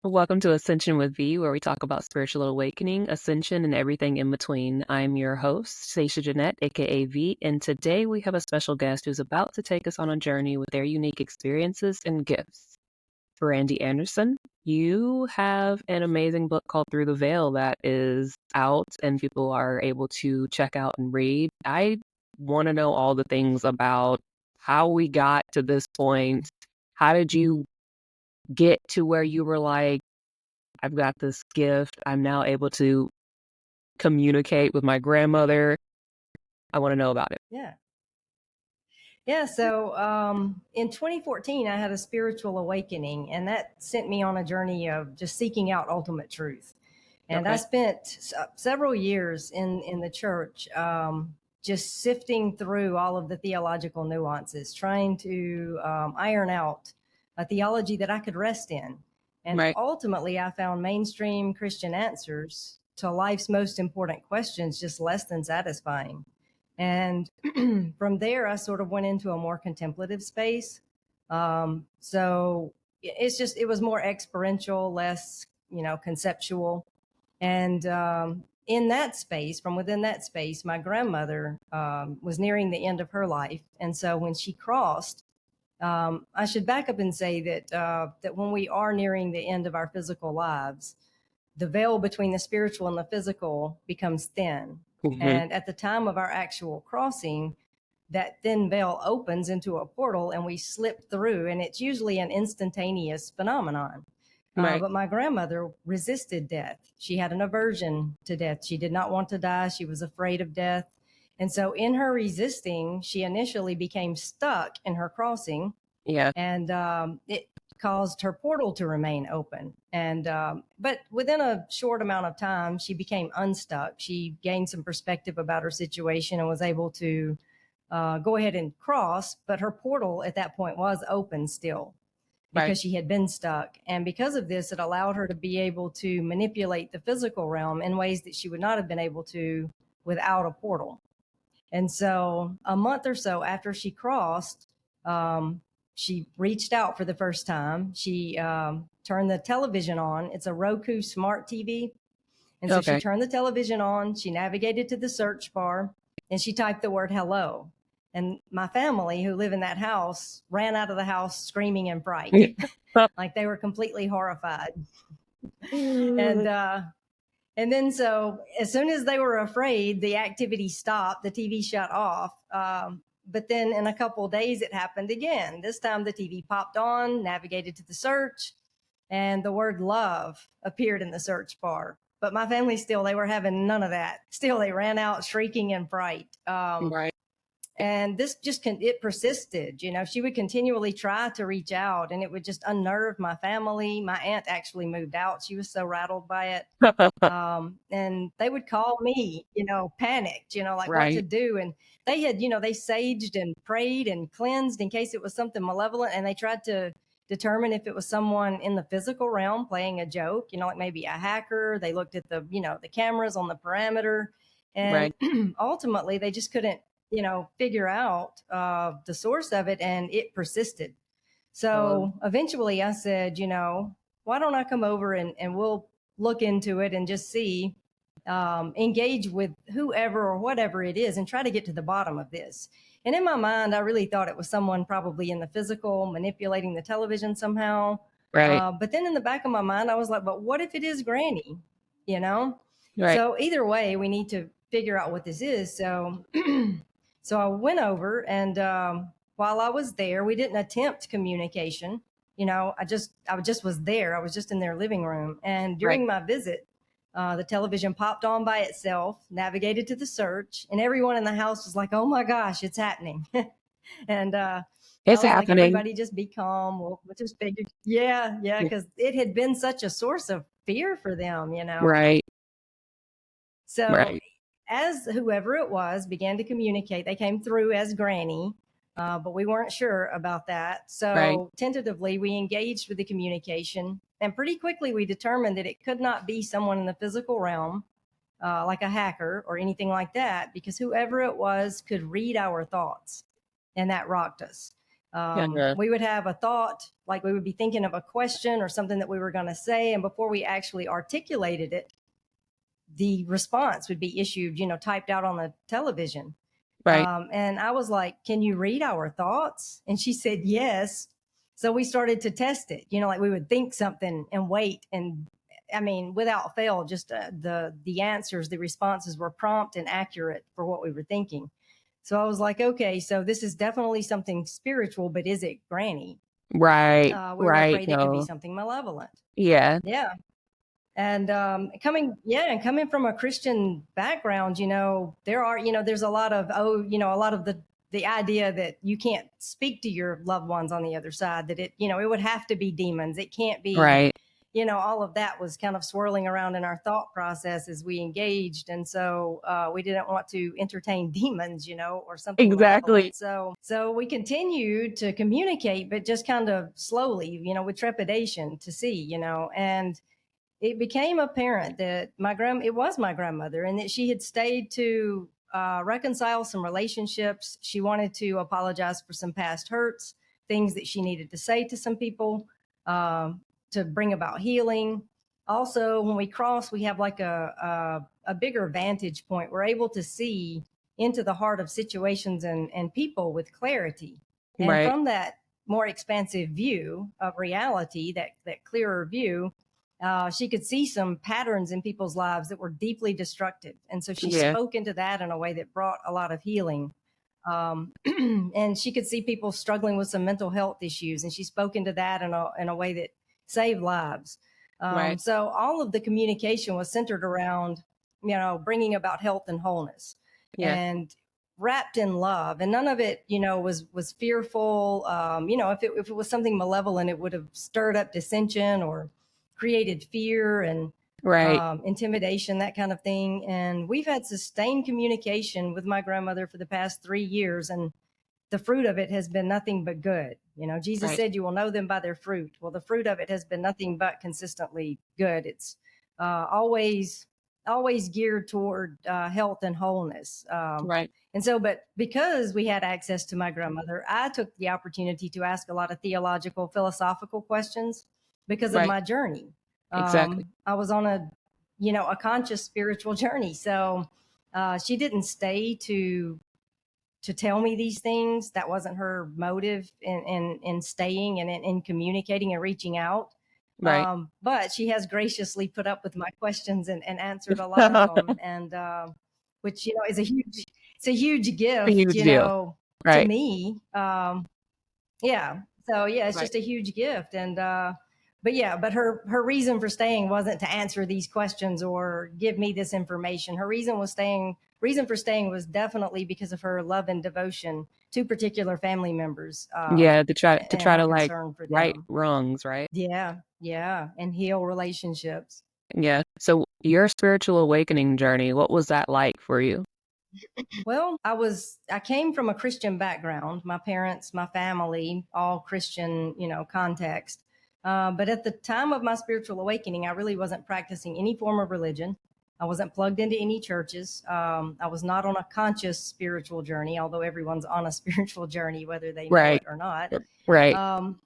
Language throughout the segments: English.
Welcome to Ascension with V, where we talk about spiritual awakening, ascension, and everything in between. I'm your host, Stashia Jeanette, aka V, and today we have a special guest who's about to take us on a journey with their unique experiences and gifts. Brandy Anderson, you have an amazing book called Through the Veil that is out and people are able to check out and read. I want to know all the things about how we got to this point. How did you get to where you were like, I've got this gift. I'm now able to communicate with my grandmother. I want to know about it. Yeah. Yeah. So in 2014, I had a spiritual awakening, and that sent me on a journey of just seeking out ultimate truth. And I Okay. spent several years in the church, just sifting through all of the theological nuances, trying to iron out a theology that I could rest in. And Right. ultimately, I found mainstream Christian answers to life's most important questions just less than satisfying. And from there, I sort of went into a more contemplative space. So it was more experiential, less, conceptual. And in that space, from within that space, my grandmother was nearing the end of her life. And so when she crossed, I should back up and say that when we are nearing the end of our physical lives, the veil between the spiritual and the physical becomes thin. Hmm. And at the time of our actual crossing, that thin veil opens into a portal and we slip through, and it's usually an instantaneous phenomenon. Right. But my grandmother resisted death. She had an aversion to death. She did not want to die. She was afraid of death. And so, in her resisting, she initially became stuck in her crossing, Yeah. and it caused her portal to remain open. And but within a short amount of time, she became unstuck. She gained some perspective about her situation and was able to go ahead and cross. But her portal at that point was open still Right. because she had been stuck. And because of this, it allowed her to be able to manipulate the physical realm in ways that she would not have been able to without a portal. And so a month or so after she crossed, she reached out for the first time. She turned the television on. It's a Roku smart TV. And so she Okay. turned the television on. She navigated to the search bar and she typed the word hello. And my family who live in that house ran out of the house screaming in fright, like they were completely horrified. And and then, so as soon as they were afraid, the activity stopped, the TV shut off. But then in a couple of days, it happened again. This time the TV popped on, navigated to the search, and the word love appeared in the search bar. But my family still, they were having none of that. Still, they ran out shrieking in fright. Right. And this it persisted. She would continually try to reach out, and it would just unnerve my family. My aunt actually moved out. She was so rattled by it. And they would call me, panicked, like what to Right. do. And they had, they saged and prayed and cleansed in case it was something malevolent. And they tried to determine if it was someone in the physical realm playing a joke, like maybe a hacker. They looked at the cameras on the perimeter. And Right. ultimately, they just couldn't, figure out the source of it. And it persisted. Um, So eventually I said, why don't I come over and we'll look into it and just see, engage with whoever or whatever it is and try to get to the bottom of this. And in my mind, I really thought it was someone probably in the physical manipulating the television somehow. right. But then in the back of my mind, I was like, but what if it is Granny? You know? Right. So either way, we need to figure out what this is. So, so I went over and while I was there, we didn't attempt communication. I just was there. I was just in their living room. And Right. during my visit, the television popped on by itself, navigated to the search, and everyone in the house was like, "Oh my gosh, it's happening!" And I It's was like, happening. "Everybody, just be calm. We'll just figure." Yeah, yeah, because it had been such a source of fear for them. Right. So Right. as whoever it was began to communicate, they came through as Granny, but we weren't sure about that. Right. So tentatively, we engaged with the communication, and pretty quickly we determined that it could not be someone in the physical realm, like a hacker or anything like that, because whoever it was could read our thoughts, and that rocked us. Yeah. We would have a thought, like we would be thinking of a question or something that we were going to say. And before we actually articulated it, the response would be issued, typed out on the television. Right. And I was like, can you read our thoughts? And she said, yes. So we started to test it, like we would think something and wait. And I mean, without fail, just the answers, the responses were prompt and accurate for what we were thinking. So I was like, okay, so this is definitely something spiritual, but is it Granny? Right. We were Right. afraid it could be No. something malevolent. Yeah. Yeah. And coming from a Christian background, there's a lot of, a lot of the idea that you can't speak to your loved ones on the other side, that it would have to be demons. It can't be, Right. all of that was kind of swirling around in our thought process as we engaged. And so we didn't want to entertain demons, or something Exactly. malevolent. So we continued to communicate, but just kind of slowly, with trepidation to see, and it became apparent that it was my grandmother, and that she had stayed to reconcile some relationships. She wanted to apologize for some past hurts, things that she needed to say to some people, to bring about healing. Also, when we cross, we have like a bigger vantage point. We're able to see into the heart of situations and people with clarity. And Right. from that more expansive view of reality, that clearer view, she could see some patterns in people's lives that were deeply destructive. And so she Yeah. spoke into that in a way that brought a lot of healing. And she could see people struggling with some mental health issues, and she spoke into that in a way that saved lives. Right. So all of the communication was centered around, bringing about health and wholeness, Yeah. and wrapped in love. And none of it, was fearful. If it was something malevolent, it would have stirred up dissension or created fear and Right. intimidation, that kind of thing. And we've had sustained communication with my grandmother for the past 3 years, and the fruit of it has been nothing but good. Jesus Right. said, "You will know them by their fruit." Well, the fruit of it has been nothing but consistently good. It's always geared toward health and wholeness. Right. And so, but because we had access to my grandmother, I took the opportunity to ask a lot of theological, philosophical questions because of Right. my journey. Exactly. I was on a conscious spiritual journey. So she didn't stay to tell me these things. That wasn't her motive in staying and in communicating and reaching out. Right. But she has graciously put up with my questions and answered a lot of them. And which, is it's a huge A gift, huge deal. to Right. me. Yeah. So yeah, it's Right. just a huge gift. And but her reason for staying wasn't to answer these questions or give me this information. Her reason for staying was definitely because of her love and devotion to particular family members, Yeah. To try and her to like concern for right them. wrongs. Right. Yeah, yeah, and heal relationships. Yeah. So your spiritual awakening journey, what was that like for you? Well, I came from a Christian background. My parents, my family, all Christian, context. But at the time of my spiritual awakening, I really wasn't practicing any form of religion. I wasn't plugged into any churches. I was not on a conscious spiritual journey, although everyone's on a spiritual journey, whether they know Right. it or not. Right. Um,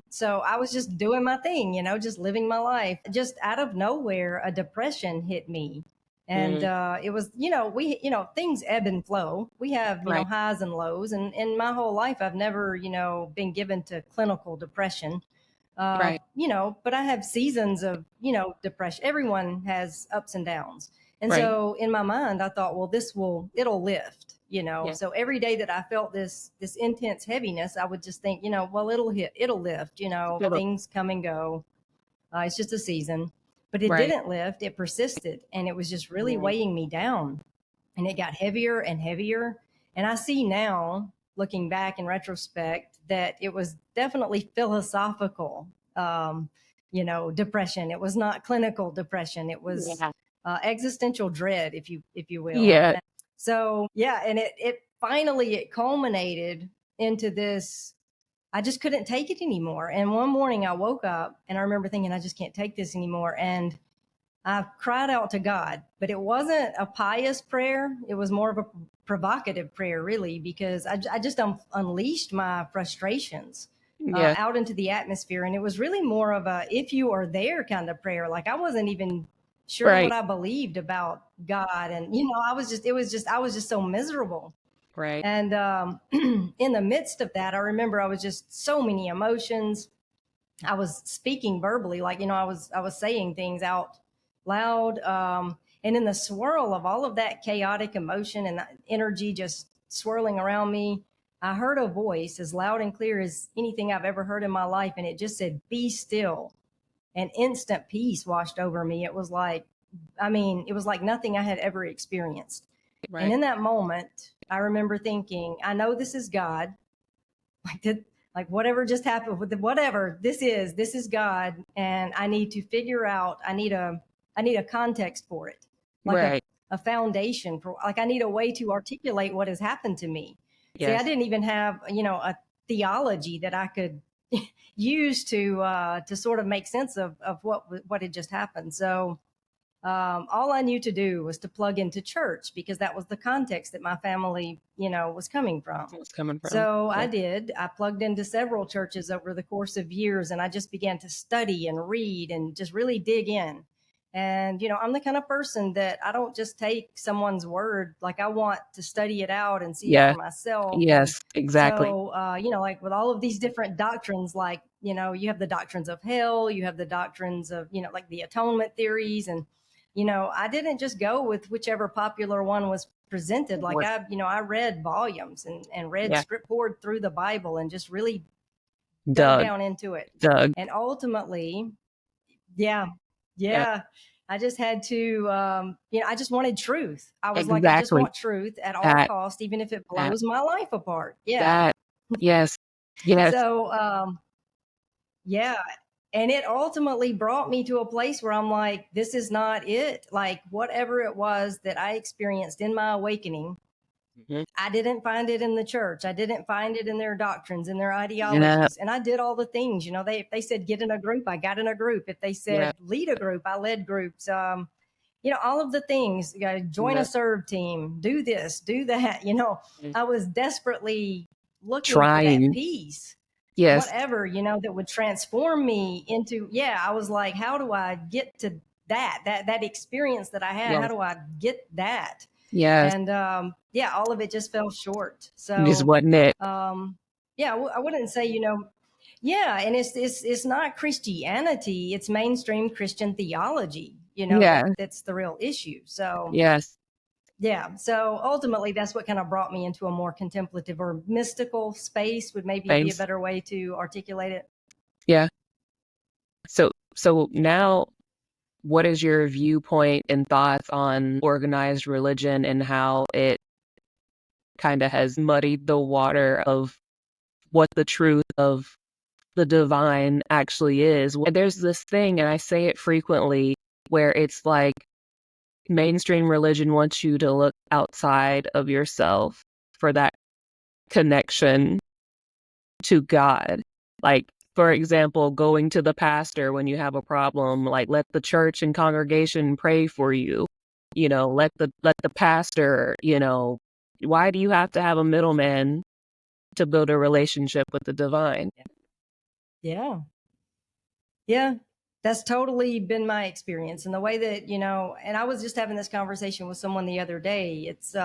so I was just doing my thing, just living my life. Just out of nowhere, a depression hit me. And Mm, it was, things ebb and flow. We have, right. highs and lows. And in my whole life, I've never, been given to clinical depression. Right. But I have seasons of, depression. Everyone has ups and downs. And Right. so in my mind, I thought, well, it'll lift, Yeah. So every day that I felt this intense heaviness, I would just think, well, it'll lift, Little- things come and go. It's just a season. But it Right. didn't lift, it persisted. And it was just really Mm, weighing me down. And it got heavier and heavier. And I see now, looking back in retrospect, that it was definitely philosophical, depression. It was not clinical depression. It was yeah. existential dread, if you will. Yeah. So yeah, and it finally it culminated into this. I just couldn't take it anymore. And one morning I woke up and I remember thinking, I just can't take this anymore. And I cried out to God, but it wasn't a pious prayer. It was more of a provocative prayer, really, because I just unleashed my frustrations Yeah. out into the atmosphere. And it was really more of a if you are there kind of prayer. Like I wasn't even sure what Right. I believed about God. And, you know, I was just so miserable. Right. And in the midst of that, I remember I was just so many emotions. I was speaking verbally, like, you know, I was saying things out loud. And in the swirl of all of that chaotic emotion and that energy just swirling around me, I heard a voice as loud and clear as anything I've ever heard in my life. And it just said, "Be still." And instant peace washed over me. It was like, I mean, it was like nothing I had ever experienced. And Right. in that moment, I remember thinking, I know this is God. Like did like whatever just happened with the, whatever this is God, and I need to figure out, I need a context for it, like Right. a foundation for, like I need a way to articulate what has happened to me. See, I Yes. didn't even have, you know, a theology that I could use to sort of make sense of what had just happened. So all I knew to do was to plug into church because that was the context that my family, you know, was coming from. It's coming from. So I Yeah. did. I plugged into several churches over the course of years, and I just began to study and read and just really dig in. And, you know, I'm the kind of person that I don't just take someone's word. Like I want to study it out and see it for Yeah. myself. And Yes. Exactly. so, you know, like with all of these different doctrines, like, you know, you have the doctrines of hell, you have the doctrines of, you know, like the atonement theories. And, you know, I didn't just go with whichever popular one was presented. Like What? I, you know, I read volumes and read Yeah. script poured through the Bible and just really dug Doug. down into it. Doug. And ultimately, yeah, Yeah. yeah, I just had to, you know, I just wanted truth. I was like, I just Exactly. want truth at all That. cost, even if it That. blows my life apart. Yeah. That. Yes. Yes. So, yeah. And it ultimately brought me to a place where I'm like, this is not it. Like, whatever it was that I experienced in my awakening, Mhm. I didn't find it in the church. I didn't find it in their doctrines and their Yeah. ideologies. And I did all the things, you know, if they said get in a group, I got in a group. If they Yeah. said lead a group, I led groups. You know, all of the things, you know, join a Yeah. serve team, do this, do that. You know, Mm. I was desperately looking for that Trying. peace, Yes. whatever, you know, that would transform me into, yeah, I was like, how do I get to that experience that I had? How Yes. do I get that? Yes. And yeah, all of it just fell short. This So wasn't it. yeah, I wouldn't say, you know, yeah, and it's not Christianity, it's mainstream Christian theology, you know, Yeah. that's the real issue. So Yes. yeah, so ultimately that's what kind of brought me into a more contemplative or mystical space, would maybe be a Thanks. better way to articulate it. Yeah. So now, what is your viewpoint and thoughts on organized religion and how it kind of has muddied the water of what the truth of the divine actually is? There's this thing, and I say it frequently, where it's like mainstream religion wants you to look outside of yourself for that connection to God. Like, for example, going to the pastor when you have a problem, like let the church and congregation pray for you. You know, let the pastor, you know, why do you have to have a middleman to build a relationship with the divine? Yeah. Yeah, that's totally been my experience. And the way that, you know, and I was just having this conversation with someone the other day. It's,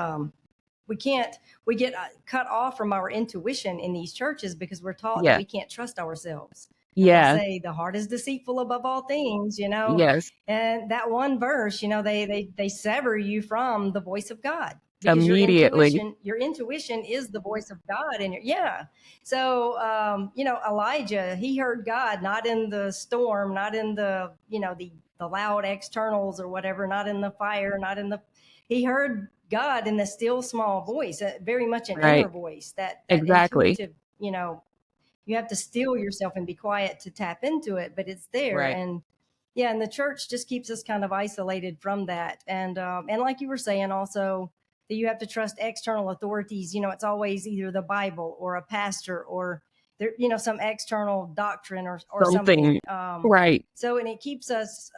we can't, we get cut off from our intuition in these churches because we're taught that Yeah. we can't trust ourselves. And they Yeah. say the heart is deceitful above all things, you know, Yes. and that one verse, you know, they sever you from the voice of God because Immediately. your intuition is the voice of God. And yeah. So, you know, Elijah, he heard God, not in the storm, not in the, you know, the loud externals or whatever, not in the fire, not in the, he heard God in the still small voice, very much an inner Right. voice, that Exactly. intuitive, you know, you have to still yourself and be quiet to tap into it, but it's there. Right. And yeah, and the church just keeps us kind of isolated from that. And like you were saying also, that you have to trust external authorities. You know, it's always either the Bible or a pastor or there, you know, some external doctrine or Something. something. Right. So, and it keeps us,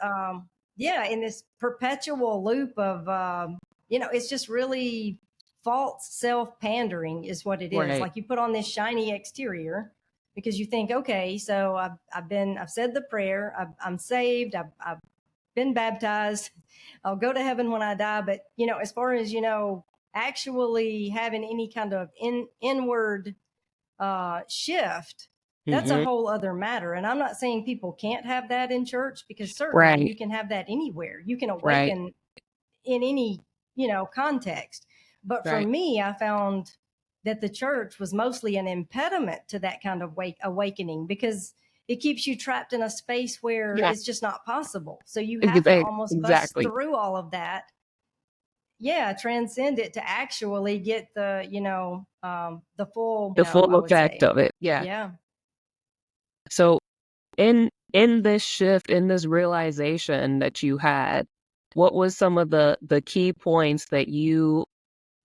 yeah, in this perpetual loop of, it's just really false self pandering is what it is. Right. Like you put on this shiny exterior because you think, okay, so I've said the prayer, I'm saved, I've been baptized, I'll go to heaven when I die. But, as far as, actually having any kind of inward shift, that's a Hmm. whole other matter. And I'm not saying people can't have that in church, because certainly Right. you can have that anywhere. You can Right. awaken in any, context. But for Right. me, I found that the church was mostly an impediment to that kind of awakening, because it keeps you trapped in a space where Yeah. it's just not possible. So you have to almost bust Exactly. through all of that, yeah, transcend it to actually get the, the full, The full I would effect say. of it. Yeah. Yeah. So in this shift, in this realization that you had, what was some of the key points that you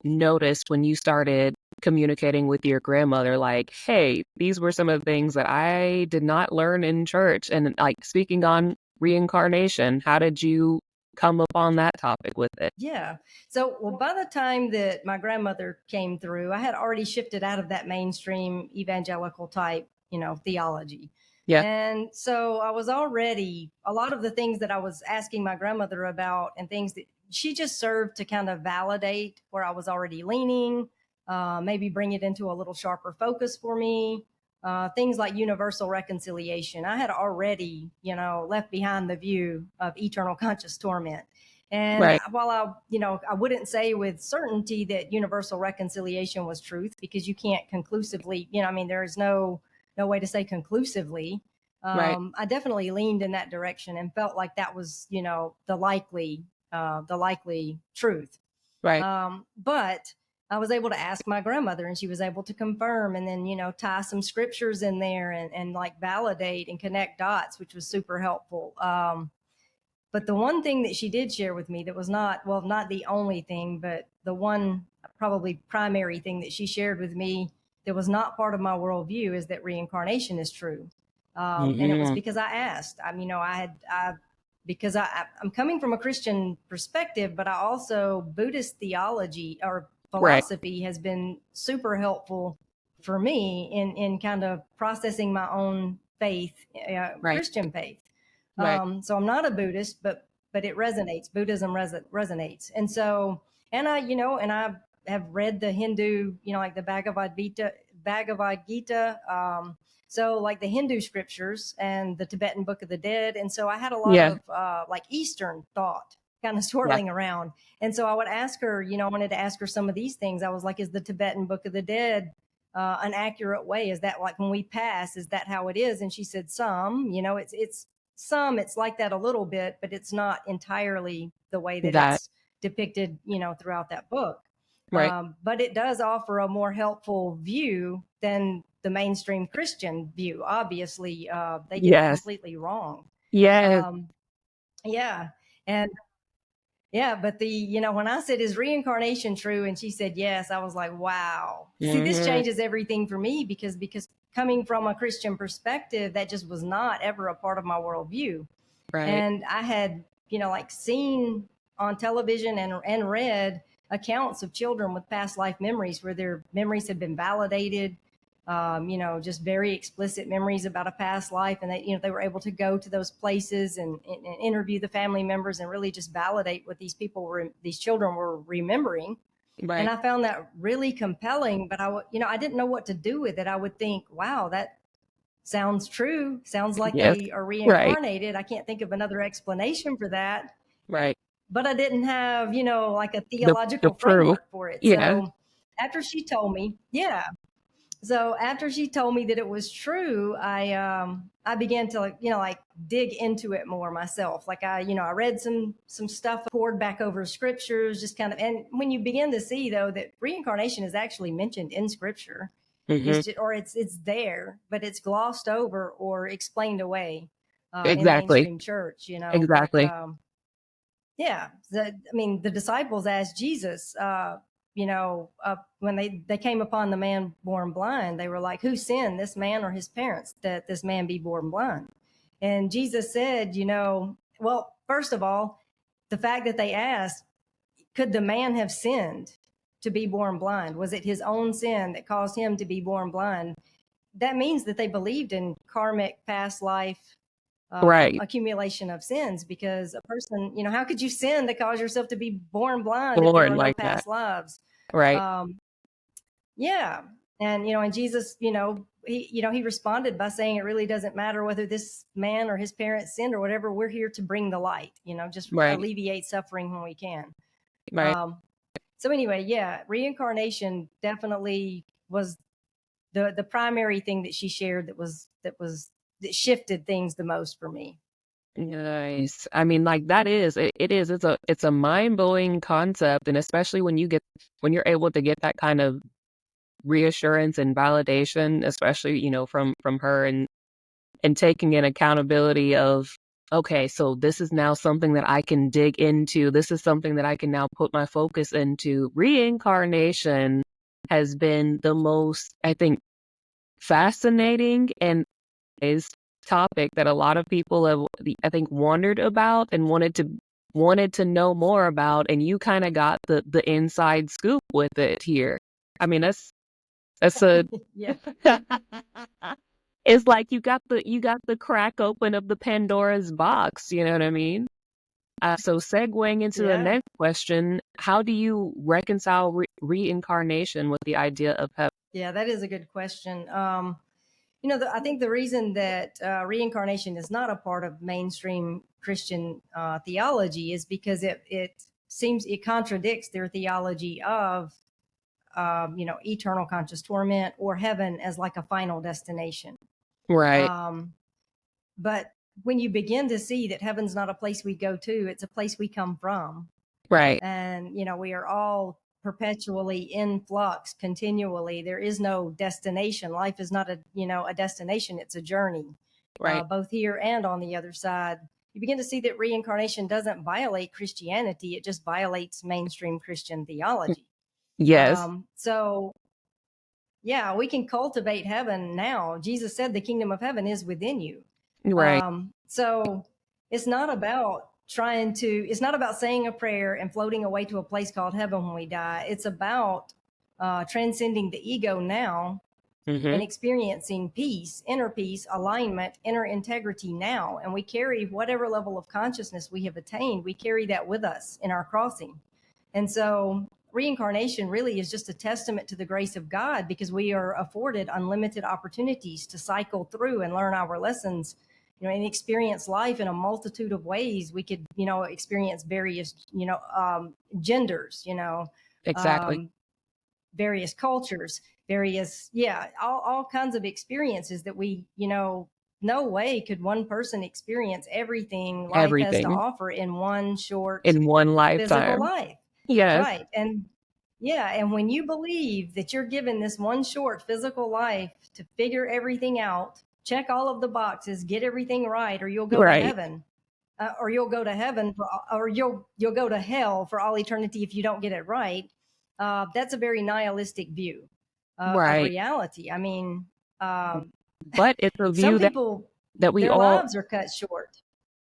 noticed when you started communicating with your grandmother? Like, hey, these were some of the things that I did not learn in church. And like speaking on reincarnation, how did you come upon that topic with it? Yeah. So, well, by the time that my grandmother came through, I had already shifted out of that mainstream evangelical type, theology. Yeah. And so I was already, a lot of the things that I was asking my grandmother about and things that she just served to kind of validate where I was already leaning, maybe bring it into a little sharper focus for me. Things like universal reconciliation. I had already, left behind the view of eternal conscious torment. And Right. while I wouldn't say with certainty that universal reconciliation was truth, because you can't conclusively, there is no way to say conclusively. Right. I definitely leaned in that direction and felt like that was, the likely truth. Right. But I was able to ask my grandmother, and she was able to confirm, and then, tie some scriptures in there, and like validate and connect dots, which was super helpful. But the one thing that she did share with me that was not, well, not the only thing, but the one probably primary thing that she shared with me that was not part of my worldview is that reincarnation is true. And it was Hmm. because I asked. Because I'm coming from a Christian perspective, but I also, Buddhist theology or Right. philosophy has been super helpful for me in kind of processing my own faith, Right. Christian faith. Right. So I'm not a Buddhist, but it resonates. Buddhism resonates, and so, and I have read the Hindu, like the Bhagavad Gita. So like the Hindu scriptures and the Tibetan Book of the Dead, and so I had a lot Yeah. of like Eastern thought kind of Yeah. swirling around, and so I would ask her, I wanted to ask her some of these things. I was like, is the Tibetan Book of the Dead an accurate way? Is that like when we pass, is that how it is? And she said, some, it's like that a little bit, but it's not entirely the way that That. it's depicted, throughout that book. Right. But it does offer a more helpful view than the mainstream Christian view. Obviously, they get it Yes. completely wrong. Yes. Um, yeah. And yeah, but when I said, is reincarnation true? And she said, yes, I was like, wow. See, this Hmm. changes everything for me, because coming from a Christian perspective, that just was not ever a part of my worldview. Right. And I had, like seen on television and read accounts of children with past life memories where their memories had been validated, just very explicit memories about a past life. And they were able to go to those places and interview the family members and really just validate what these children were remembering. And Right. I found that really compelling, but I didn't know what to do with it. I would think, wow, that sounds true. Sounds like Yes. they are Right. reincarnated. I can't think of another explanation for that. Right. But I didn't have, like a The theological proof. framework for it. Yeah. So after she told me, yeah. So after she told me that it was true, I began to like dig into it more myself. Like I read some stuff, poured back over scriptures, just kind of. And when you begin to see though that reincarnation is actually mentioned in scripture, Hmm. it's there, but it's glossed over or explained away in Exactly. mainstream church. Like Exactly. yeah, the disciples asked Jesus, when they came upon the man born blind, they were like, who sinned, this man or his parents, that this man be born blind? And Jesus said, well, first of all, the fact that they asked, could the man have sinned to be born blind? Was it his own sin that caused him to be born blind? That means that they believed in karmic past life Right. accumulation of sins, because a person, how could you sin to cause yourself to be born blind if there Born are no like that. past lives? Right. Um, yeah. And Jesus, he responded by saying it really doesn't matter whether this man or his parents sinned or whatever. We're here to bring the light, just Right. alleviate suffering when we can. Right. So anyway, yeah, reincarnation definitely was the primary thing that she shared that shifted things the most for me. Nice. I mean, like that is it is it's a mind-blowing concept, and especially when you're able to get that kind of reassurance and validation, especially, from her, and taking in accountability of, okay, so this is now something that I can dig into. This is something that I can now put my focus into. Reincarnation has been the most, I think, fascinating and is topic that a lot of people have, I think, wondered about and wanted to know more about, and you kind of got the inside scoop with it here. I mean, that's a Yeah. it's like you got the crack open of the Pandora's box, you know what I mean? So segueing into the Yeah. next question, how do you reconcile reincarnation with the idea of heaven? Yeah, that is a good question. I think the reason that reincarnation is not a part of mainstream Christian theology is because it seems it contradicts their theology of eternal conscious torment or heaven as like a final destination. Right, Um, but when you begin to see that heaven's not a place we go to, it's a place we come from, right, and we are all perpetually in flux continually. There is no destination. Life is not a destination, it's a journey, right. both here and on the other side. You begin to see that reincarnation doesn't violate Christianity, it just violates mainstream Christian theology. Yes, So yeah, we can cultivate heaven now. Jesus said the kingdom of heaven is within you. right, So it's not about it's not about saying a prayer and floating away to a place called heaven when we die. It's about transcending the ego now mm-hmm. and experiencing inner peace, alignment, inner integrity now. And we carry whatever level of consciousness we have attained, we carry that with us in our crossing. And so reincarnation really is just a testament to the grace of God, because we are afforded unlimited opportunities to cycle through and learn our lessons, and experience life in a multitude of ways. We could, experience various, genders, Exactly. um, various cultures, all kinds of experiences that we, no way could one person experience everything life has to Everything offer in one short in one physical lifetime. life. Yes, Right. And when you believe that you're given this one short physical life to figure everything out, check all of the boxes, get everything right, or you'll go to right, heaven, or you'll go to heaven, or you'll go to hell for all eternity if you don't get it right. That's a very nihilistic view of right. reality. I mean, um, But it's a some view people, that we their all, lives are cut short.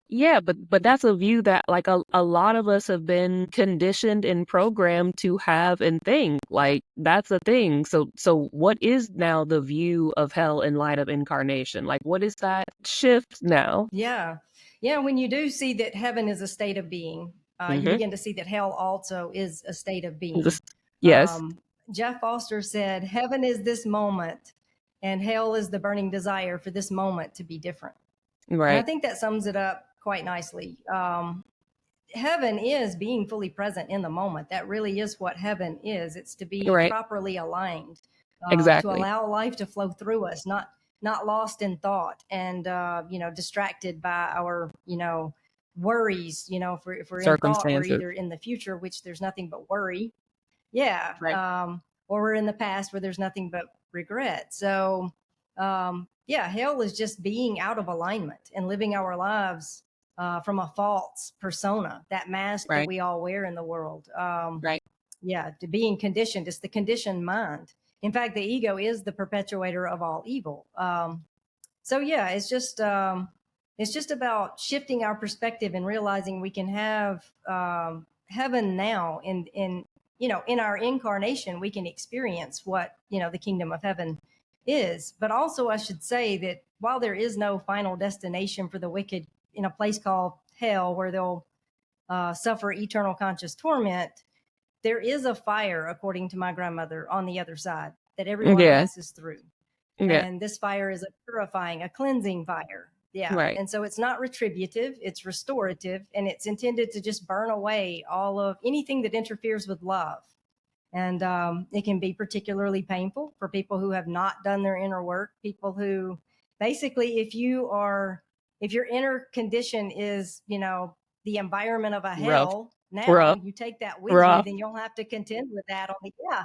yeah, but that's a view that, like, a lot of us have been conditioned and programmed to have and think. Like, that's a thing. So what is now the view of hell in light of incarnation? Like, what is that shift now? Yeah. Yeah. When you do see that heaven is a state of being, you Mm-hmm. begin to see that hell also is a state of being. Just, yes, Um, Jeff Foster said, heaven is this moment, and hell is the burning desire for this moment to be different. And I right, think that sums it up quite nicely. Heaven is being fully present in the moment. That really is what heaven is. It's to be right, properly aligned, to exactly, allow life to flow through us, not lost in thought and distracted by our worries. If we're in thought, we're circumstances, either in the future, which there's nothing but worry, yeah, right, or we're in the past where there's nothing but regret. So yeah, hell is just being out of alignment and living our lives from a false persona, that mask that right, we all wear in the world. right, Yeah, to being conditioned, it's the conditioned mind. In fact, the ego is the perpetuator of all evil. So yeah, it's just It's just about shifting our perspective and realizing we can have heaven now. In our incarnation, we can experience what the kingdom of heaven is. But also, I should say that while there is no final destination for the wicked in a place called hell where they'll suffer eternal conscious torment, there is a fire, according to my grandmother, on the other side that everyone Yeah. passes through. Yeah. And this fire is a purifying, a cleansing fire. Yeah. Right. And so it's not retributive, it's restorative, and it's intended to just burn away all of anything that interferes with love. And it can be particularly painful for people who have not done their inner work, people who basically, if your inner condition is, the environment of a Rough. hell, now Rough. you take that with you, Rough. then you'll have to contend with that on the, yeah.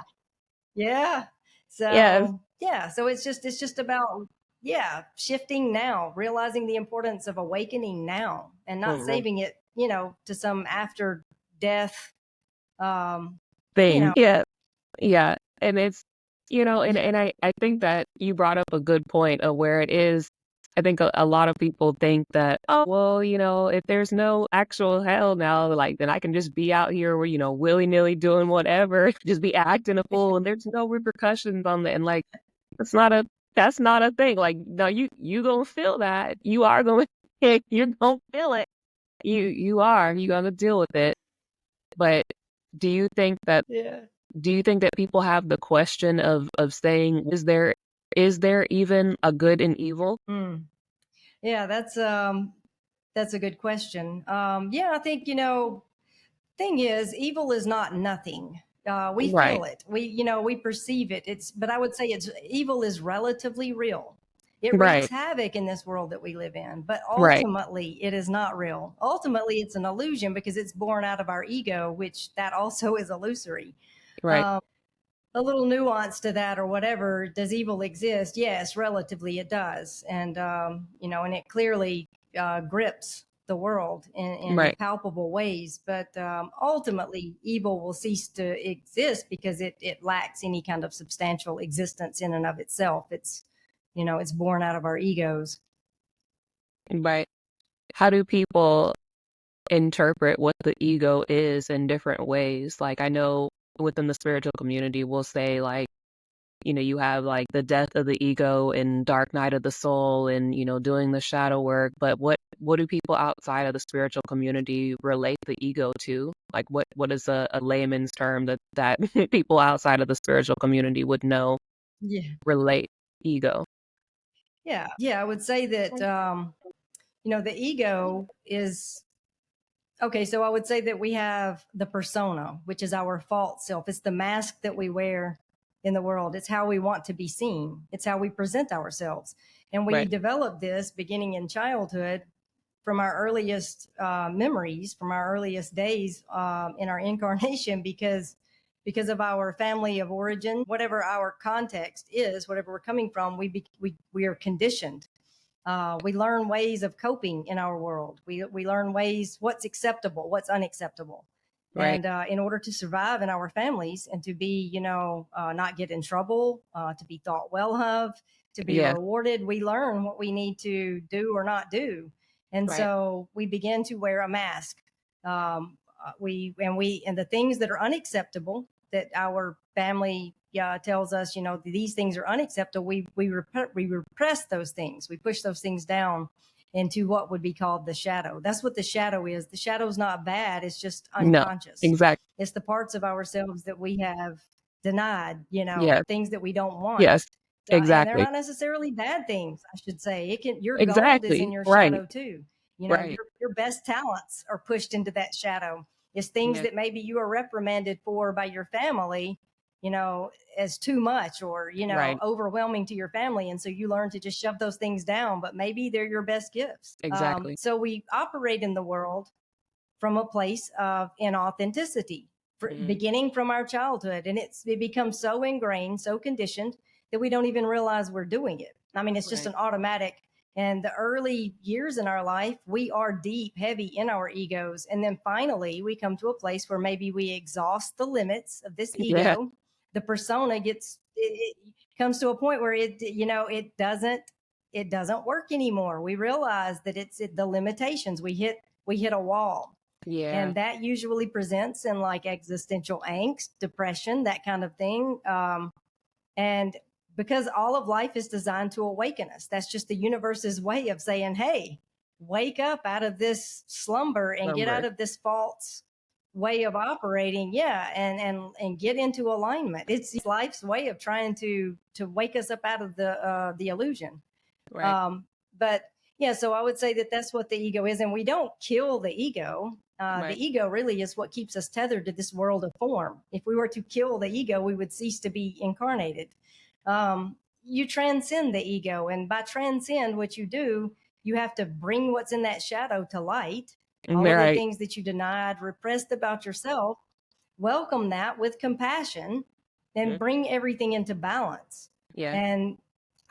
Yeah. Yes. So, yeah. So it's just about, yeah, shifting now, realizing the importance of awakening now and not Mhm. saving it, to some after death, um, you Thing. know, Yeah. Yeah. And it's, and, yeah. I think that you brought up a good point of where it is. I think a lot of people think that, oh, well, if there's no actual hell now, like, then I can just be out here where, willy nilly doing whatever, just be acting a fool and there's no repercussions on it. And like, that's not a, that's not a thing. Like, no, you gonna feel that. You are going, you're gonna feel it. You're gonna deal with it. But do you think that Yeah. people have the question of saying, is there even a good and evil? Mm. Yeah. That's a good question. Yeah. I think, thing is, evil is not nothing. We Right, feel it. We perceive it. But I would say evil is relatively real. It wreaks right, havoc in this world that we live in, but right, ultimately it is not real. Ultimately, it's an illusion because it's born out of our ego, which that also is illusory. right, Um, a little nuance to that or whatever. Does evil exist? Yes, relatively it does. And it clearly grips the world in right, palpable ways. But ultimately, evil will cease to exist because it lacks any kind of substantial existence in and of itself. It's born out of our egos. right. How do people interpret what the ego is in different ways? Like, I know within the spiritual community, we'll say, like, you have like the death of the ego and dark night of the soul and, doing the shadow work. But what do people outside of the spiritual community relate the ego to? Like, what is a layman's term that people outside of the spiritual community would know, Yeah. relate ego? Yeah. Yeah. I would say that, the ego is okay. So I would say that we have the persona, which is our false self. It's the mask that we wear in the world. It's how we want to be seen, it's how we present ourselves. And we Right, develop this beginning in childhood from our earliest memories, from our earliest days in our incarnation, because of our family of origin, whatever our context is, whatever we're coming from, we are conditioned. We learn ways of coping in our world. We learn ways what's acceptable, what's unacceptable, right, and in order to survive in our families and to be, not get in trouble, to be thought well of, to be yeah, rewarded, we learn what we need to do or not do, and right, so we begin to wear a mask. And the things that are unacceptable that our family tells us, these things are unacceptable. We repress those things. We push those things down into what would be called the shadow. That's what the shadow is. The shadow's not bad. It's just no, unconscious. exact, It's the parts of ourselves that we have denied, yeah, things that we don't want. yes, And they're exactly, not necessarily bad things, I should say. Your gold is in exactly, your right, shadow too. right, Your best talents are pushed into that shadow. It's things yeah, that maybe you are reprimanded for by your family, as too much or, right, overwhelming to your family. And so you learn to just shove those things down, but maybe they're your best gifts. exactly, So we operate in the world from a place of inauthenticity, mhm, beginning from our childhood. And it becomes so ingrained, so conditioned that we don't even realize we're doing it. I mean, it's just right, an automatic. And the early years in our life, we are deep, heavy in our egos. And then finally, we come to a place where maybe we exhaust the limits of this yeah, ego. The persona it comes to a point where it doesn't it doesn't work anymore. We realize that the limitations. We hit a wall. Yeah. And that usually presents in like existential angst, depression, that kind of thing. And because all of life is designed to awaken us, that's just the universe's way of saying, hey, wake up out of this slumber and get out Number. of this false way of operating. Yeah. And get into alignment. It's life's way of trying to wake us up out of the illusion. Right. But yeah, so I would say that that's what the ego is. And we don't kill the ego. Right. The ego really is what keeps us tethered to this world of form. If we were to kill the ego, we would cease to be incarnated. You transcend the ego. And by transcend, what you do, you have to bring what's in that shadow to light, all of the Right. things that you denied, repressed about yourself, welcome that with compassion, and Mm. bring everything into balance. Yeah. And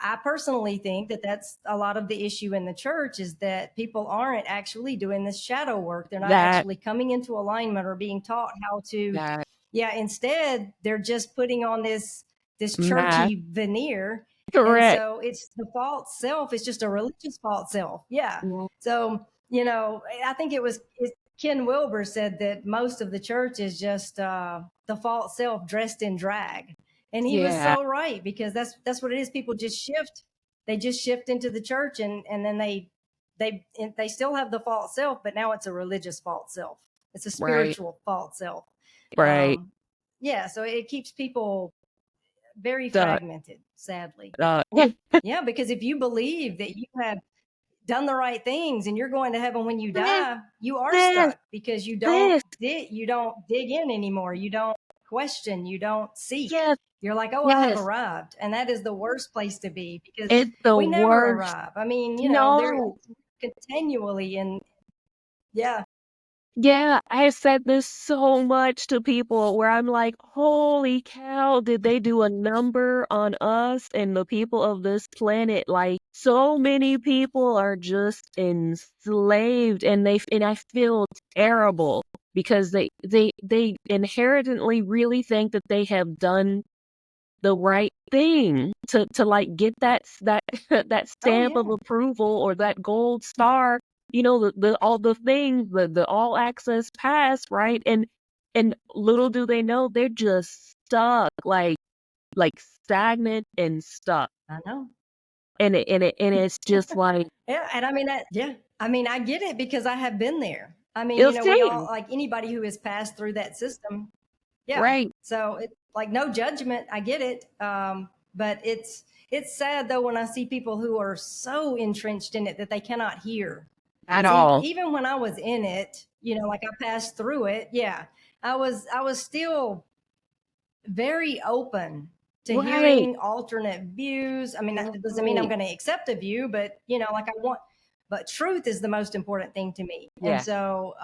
I personally think that that's a lot of the issue in the church, is that people aren't actually doing this shadow work. They're not That actually coming into alignment or being taught how to, that yeah, instead they're just putting on this math. churchy veneer. And Correct. so it's the false self. It's just a religious false self. Yeah. Yeah. So, I think it's Ken Wilber said that most of the church is just the false self dressed in drag. And he was Yeah. so right, because that's what it is. People just shift. They just shift into the church, and then they still have the false self, but now it's a religious false self. It's a Right. spiritual false self. Right. Um, yeah, so it keeps people very Duh. fragmented, sadly. Yeah. Yeah, because if you believe that you have done the right things and you're going to heaven when you This. die, you are This. stuck, because This. you don't dig in anymore. You don't question, you don't seek. Yes. You're like, "Oh, I have Yes. arrived." And that is the worst place to be, because It's the we never worst. arrive. I mean, they're No. continually in. Yeah. Yeah, I have said this so much to people where I'm like, holy cow, did they do a number on us and the people of this planet? Like, so many people are just enslaved, and I feel terrible because they inherently really think that they have done the right thing to like get that that Oh, stamp of yeah. approval or that gold star, the all the things, the all access pass, right? And little do they know they're just stuck, like stagnant and stuck. I know. And it's just like Yeah, and I mean that. Yeah, I mean I get it, because I have been there. I mean, it'll we all, same, like anybody who has passed through that system. Yeah. right? So it's like no judgment. I get it. But it's sad though when I see people who are so entrenched in it that they cannot hear. At Because all. even when I was in it, like I passed through it. Yeah, I was still very open to Right. hearing alternate views. I mean, that doesn't mean I'm Right. going to accept a view, but like I want, but truth is the most important thing to me. And Yeah. so,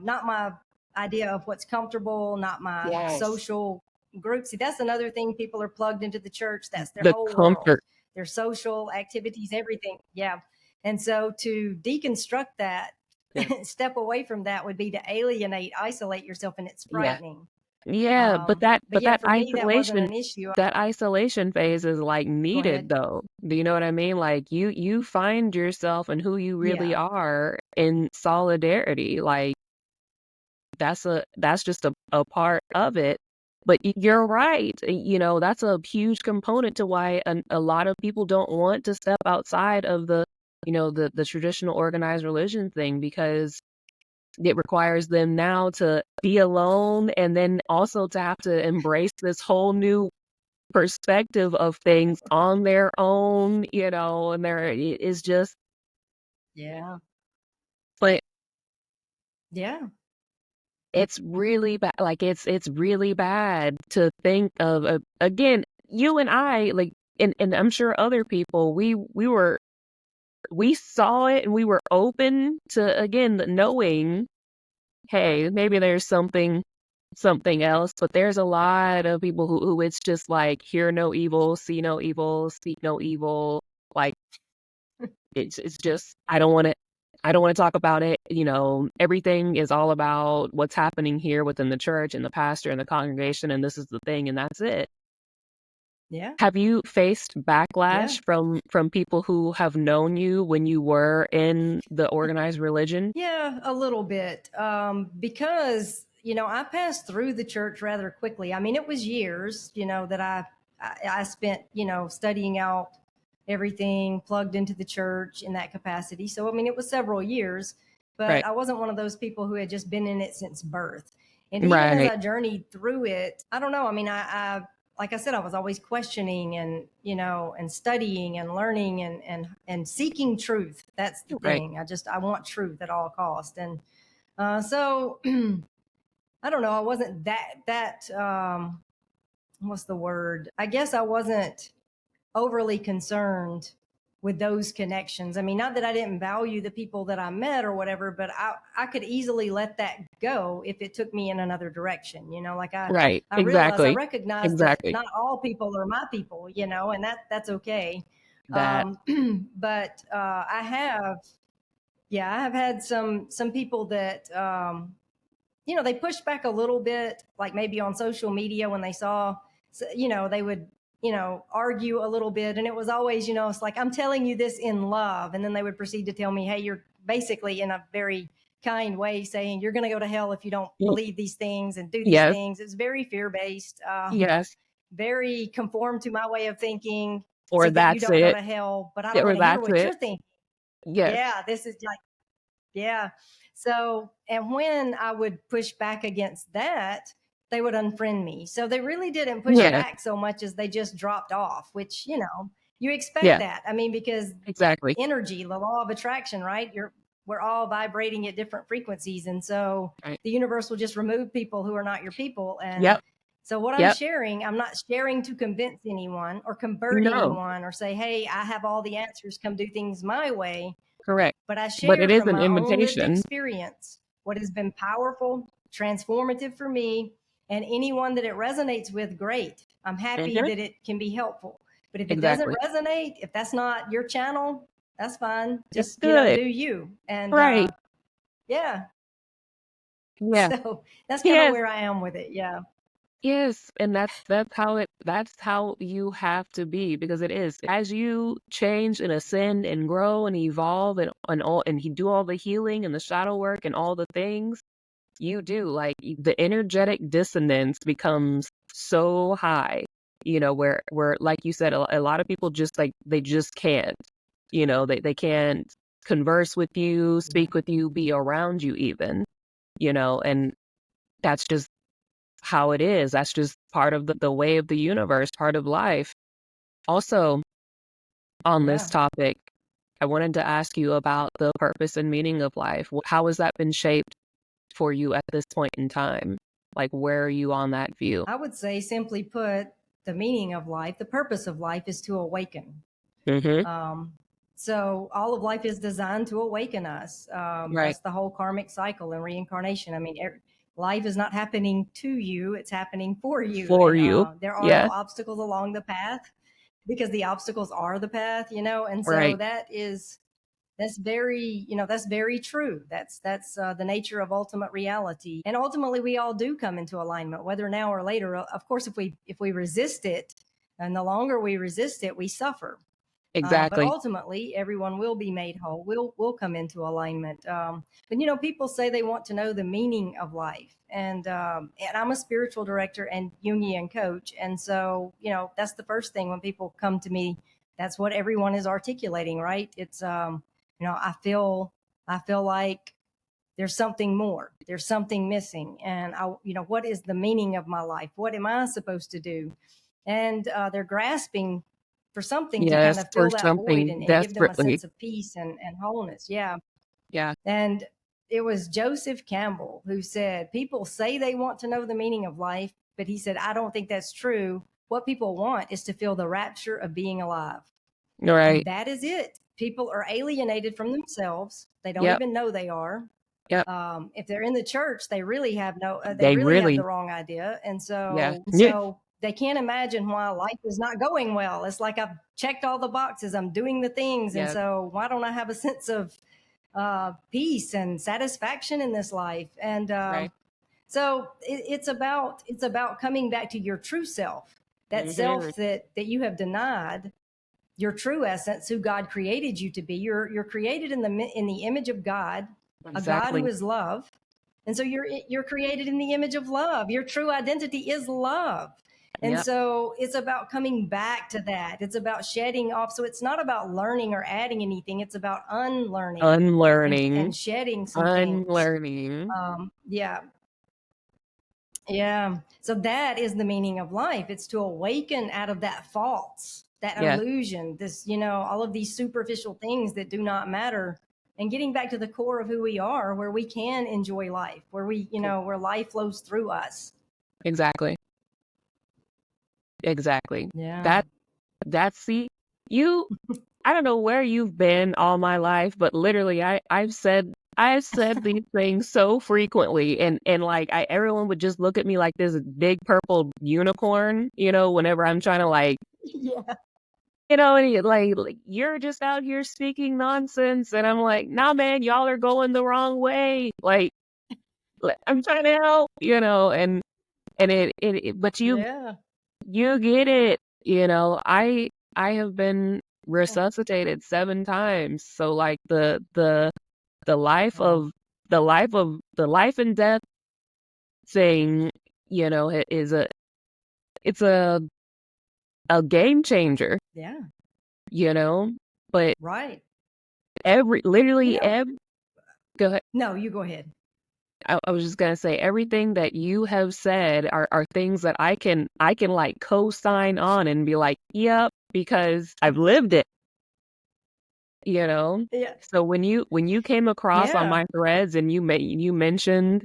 not my idea of what's comfortable, not my Yes. social group. See, that's another thing. People are plugged into the church. That's their The whole world, comfort. their social activities, everything. Yeah. And so to deconstruct that, Yeah. step away from that would be to alienate, isolate yourself. And it's Yeah. frightening. Yeah, but that But but yeah, that for me, that wasn't isolation an issue. that isolation phase is, like, Go needed, ahead. though. Do you know what I mean? Like, you find yourself and who you really Yeah, are in solidarity, like, that's just a part of it, but you're right, that's a huge component to why a lot of people don't want to step outside of the traditional organized religion thing, because it requires them now to be alone and then also to have to embrace this whole new perspective of things on their own, and it is just, yeah, but yeah. it's really bad. Like it's really bad to think of again, you and I, like, and I'm sure other people, we saw it and we were open to, again, knowing, hey, maybe there's something else, but there's a lot of people who it's just like, hear no evil, see no evil, speak no evil. Like, it's just, I don't want to talk about it. Everything is all about what's happening here within the church and the pastor and the congregation, and this is the thing, and that's it. Yeah. Have you faced Yeah. backlash from people who have known you when you were in the organized religion? Yeah, a little bit. Because, I passed through the church rather quickly. I mean, it was years, that I spent, studying out everything, plugged into the church in that capacity. So, I mean, it was several years, but Right. I wasn't one of those people who had just been in it since birth. And even as Right. I journeyed through it, I don't know. I mean, like I said, I was always questioning and, and studying and learning and seeking truth. That's the Right. thing. I want truth at all costs. And so I don't know. I wasn't what's the word? I guess I wasn't overly concerned with those connections. I mean, not that I didn't value the people that I met or whatever, but I could easily let that go if it took me in another direction. Like Right. I realized, I Exactly. recognize that Exactly. not all people are my people, and that's okay. That But I have had some people that they pushed back a little bit, like maybe on social media when they saw, they would, argue a little bit. And it was always, it's like, I'm telling you this in love. And then they would proceed to tell me, hey, you're basically in a very kind way saying you're going to go to hell if you don't y believe these things and do these yes. things. It's very fear based, Yes. very conform to my way of thinking Or so that you that's don't go it. to hell. But I Yeah, don't or want to hear that's what you're it. thinking. Yes. Yeah, this is like, yeah. So, and when I would push back against that, they would unfriend me. So they really didn't push Yes. back so much as they just dropped off, which, you expect Yeah. that. I mean, because Exactly. energy, the law of attraction, right? We're all vibrating at different frequencies. And so Right. the universe will just remove people who are not your people. And Yep. so what Yep. I'm not sharing to convince anyone or convert No. anyone or say, hey, I have all the answers, come do things my way, Correct. but I But it share is from an my own lived invitation. experience what has been powerful, transformative for me, and anyone that it resonates with, great. I'm happy Mhm. that it can be helpful. But if it doesn't Exactly. resonate, if that's not your channel, that's fine. It's Just, good. do you. And Right. yeah, Yeah. so that's kind of Yes. where I am with it. Yeah. Yes, and that's how you have to be because it is. As you change and ascend and grow and evolve and he do all the healing and the shadow work and all the things you do, like the energetic dissonance becomes so high, where like you said, a lot of people just like they just can't, they can't converse with you, Yeah. speak with you, be around you even, and that's just how it is. That's just part of the way of the universe, part of life. Also, on this Yeah. topic, I wanted to ask you about the purpose and meaning of life. How has that been shaped for you at this point in time? Like, where are you on that view? I would say, simply put, the meaning of life, the purpose of life is to awaken. Mm-hmm. Um, so all of life is designed to awaken us. Right. That's the whole karmic cycle and reincarnation. I mean, life is not happening to you; it's happening for you. For And you. there are no Yeah. obstacles along the path because the obstacles are the path. And so Right. that's very true. That's the nature of ultimate reality. And ultimately we all do come into alignment, whether now or later. Of course, if we resist it, and the longer we resist it, we suffer. But Exactly. ultimately, everyone will be made whole. We'll come into alignment. But people say they want to know the meaning of life, and I'm a spiritual director and Jungian coach, and so that's the first thing when people come to me. That's what everyone is articulating, right? It's I feel like there's something more. There's something missing, and what is the meaning of my life? What am I supposed to do? And they're grasping for something to kind Yes, of for fill that void something and give them a desperately. sense of peace and wholeness. Yeah. Yeah. And it was Joseph Campbell who said, people say they want to know the meaning of life, but he said, I don't think that's true. What people want is to feel the rapture of being alive. And Right. that is it. People are alienated from themselves. They don't Yep. even know they are. Yep. If they're in the church, they really have they They really have really, the wrong idea. And yeah. so, Yeah. so they can't imagine why life is not going well. It's like, I've checked all the boxes. I'm doing the things. And Yeah. so why don't I have a sense of peace and satisfaction in this life? And Right. so it's about coming back to your true self. that self that you have denied your true essence, who God created you to be. You're created in the image of God, a God who Exactly. is love. And so you're created in the image of love. Your true identity is love. And Yep. so it's about coming back to that. It's about shedding off. So it's not about learning or adding anything. It's about unlearning Unlearning. and shedding some things. Unlearning. Yeah. Yeah. So that is the meaning of life. It's to awaken out of that false, that Yes. illusion, this, all of these superficial things that do not matter, and getting back to the core of who we are, where we can enjoy life, where where life flows through us. Exactly. Exactly. Yeah. That see, you I don't know where you've been all my life, but literally I've said these things so frequently, and like everyone would just look at me like this big purple unicorn, whenever I'm trying to like, Yeah. and like you're just out here speaking nonsense, and I'm like, nah, man, y'all are going the wrong way. Like, I'm trying to help, and but Yeah. you get it. I have been resuscitated 7 times. So like the life Wow. of the life and death thing, is it's a game changer, Yeah. you know? But Right. You literally know, go ahead. no, you go ahead. I was just gonna say everything that you have said are things that I can like co-sign on and be like, yep, because I've lived it. You know? Yeah. So when you came across on Yeah. my threads and you mentioned,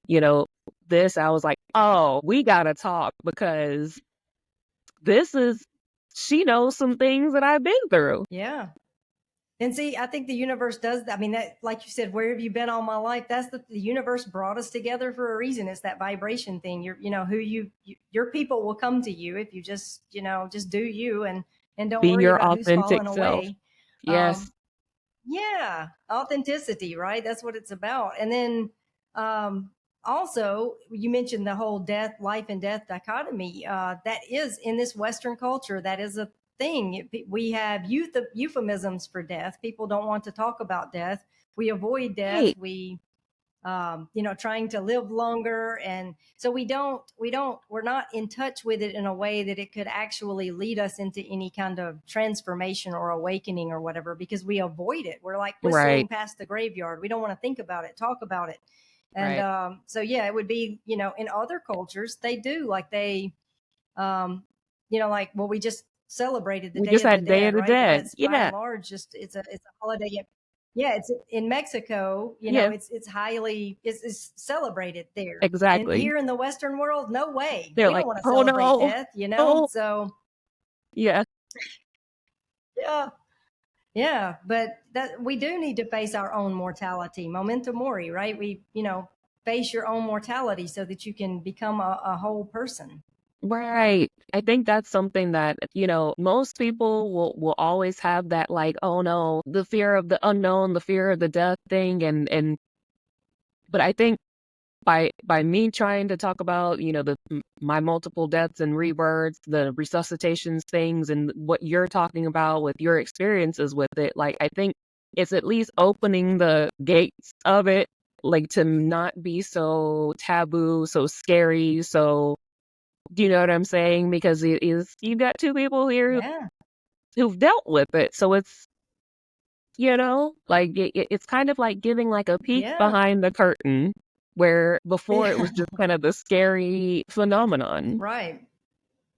you know, this, I was like, "Oh, we gotta talk because this is she knows some things that I've been through." Yeah. And see, I think the universe does that. I mean, that, like you said, where have you been all my life? That's the universe brought us together for a reason. It's that vibration thing. Who your people will come to you if you just do you, and don't Be worry your about who's authentic falling self. away. Yes. Um, yeah, authenticity, right? That's what it's about. And then um, also, you mentioned the whole life and death dichotomy. That is in this Western culture. That is a thing. We have euphemisms for death. People don't want to talk about death. We avoid death. Right. Trying to live longer, and so we're not in touch with it in a way that it could actually lead us into any kind of transformation or awakening or whatever, because we avoid it. We're like Right. whistling past the graveyard. We don't want to think about it, talk about it. And Right. so yeah, it would be, in other cultures they do, like they like, well, we just celebrated the We Day just of the had Day Dead, of the right? But Dead. that's by and Yeah. large just it's a holiday. Yeah, it's in Mexico. Yeah. It's highly it's celebrated there. And Exactly. here in the Western world, no way. They're We don't like, want to "Oh celebrate no. death. Oh." So Yeah. yeah, yeah. But that we do need to face our own mortality, memento mori, right? We face your own mortality so that you can become a whole person. Right. I think that's something that, most people will always have that like, oh no, the fear of the unknown, the fear of the death thing. But I think by me trying to talk about, my multiple deaths and rebirths, the resuscitations things and what you're talking about with your experiences with it, like I think it's at least opening the gates of it, like to not be so taboo, so scary, so do you know what I'm saying? Because it is you got 2 people here Yeah, who've dealt with it. So it's, like it's kind of like giving like a peek yeah, behind the curtain where before it was yeah. just kind of the scary phenomenon, Right.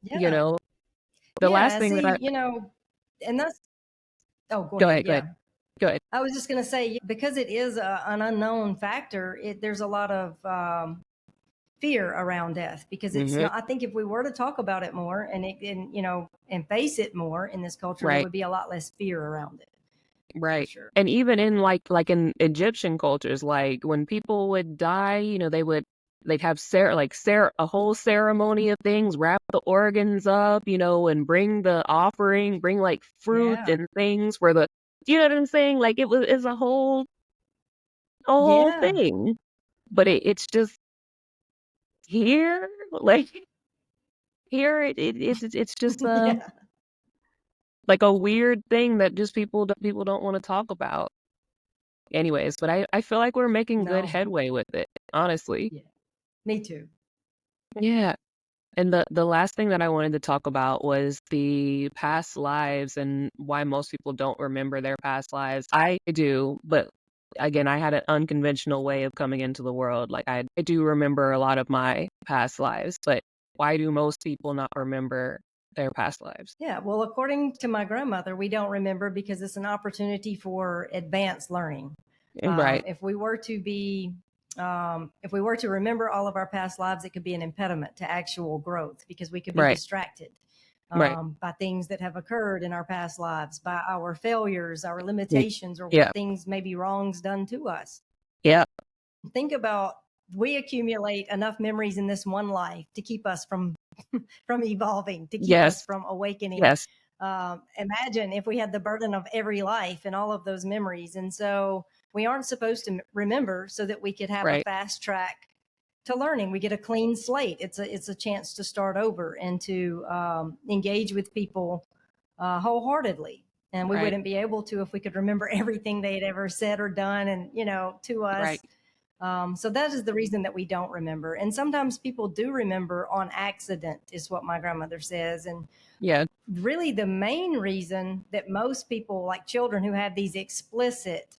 you Yeah, know? The last yeah. thing that I See, and that's. Oh, go go ahead. ahead, go ahead, Yeah. go ahead. I was just going to say, because it is an unknown factor, there's a lot of fear around death, because it's Mhm. not. I think if we were to talk about it more and face it more in this culture, there Right, would be a lot less fear around it, for right. sure. And even in like in Egyptian cultures, like when people would die, they'd have a whole ceremony of things, wrap the organs up, and bring the offering, bring like fruit Yeah, and things for the you know what I'm saying? Like it's a whole yeah, thing. But it's just here, like hear it, it's just Yeah. like a weird thing that just people don't want to talk about. Anyways, but I feel like we're making good No. headway with it, honestly. Yeah. Me too. Yeah. And the last thing that I wanted to talk about was the past lives and why most people don't remember their past lives. I do, but again, I had an unconventional way of coming into the world. Like I do remember a lot of my past lives, but why do most people not remember their past lives? Yeah. Well, according to my grandmother, we don't remember because it's an opportunity for advanced learning. Right, If we were to be if we were to remember all of our past lives, it could be an impediment to actual growth because we could be right, distracted right. by things that have occurred in our past lives, by our failures, our Y- limitations, or Yeah, things, maybe wrongs done to us. yeah, Think about, we accumulate enough memories in this one life to keep us from evolving, to keep us yes, from awakening. yes, Imagine if we had the burden of every life and all of those memories. And so we aren't supposed to remember so that we could have a right, fast track to learning. We get a clean slate. It's a chance to start over and to engage with people wholeheartedly. And we right, wouldn't be able to if we could remember everything they had ever said or done, and to right. us. So that is the reason that we don't remember. And sometimes people do remember on accident, is what my grandmother says. And Yeah, really, the main reason that most people, like children who have these explicit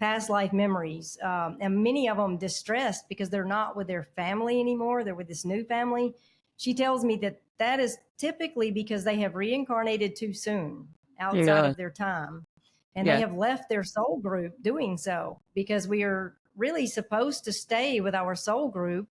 past life memories, and many of them distressed because they're not with their family anymore, they're with this new family. She tells me that that is typically because they have reincarnated too soon outside yeah, of their time. And they yeah, have left their soul group doing so, because we are really supposed to stay with our soul group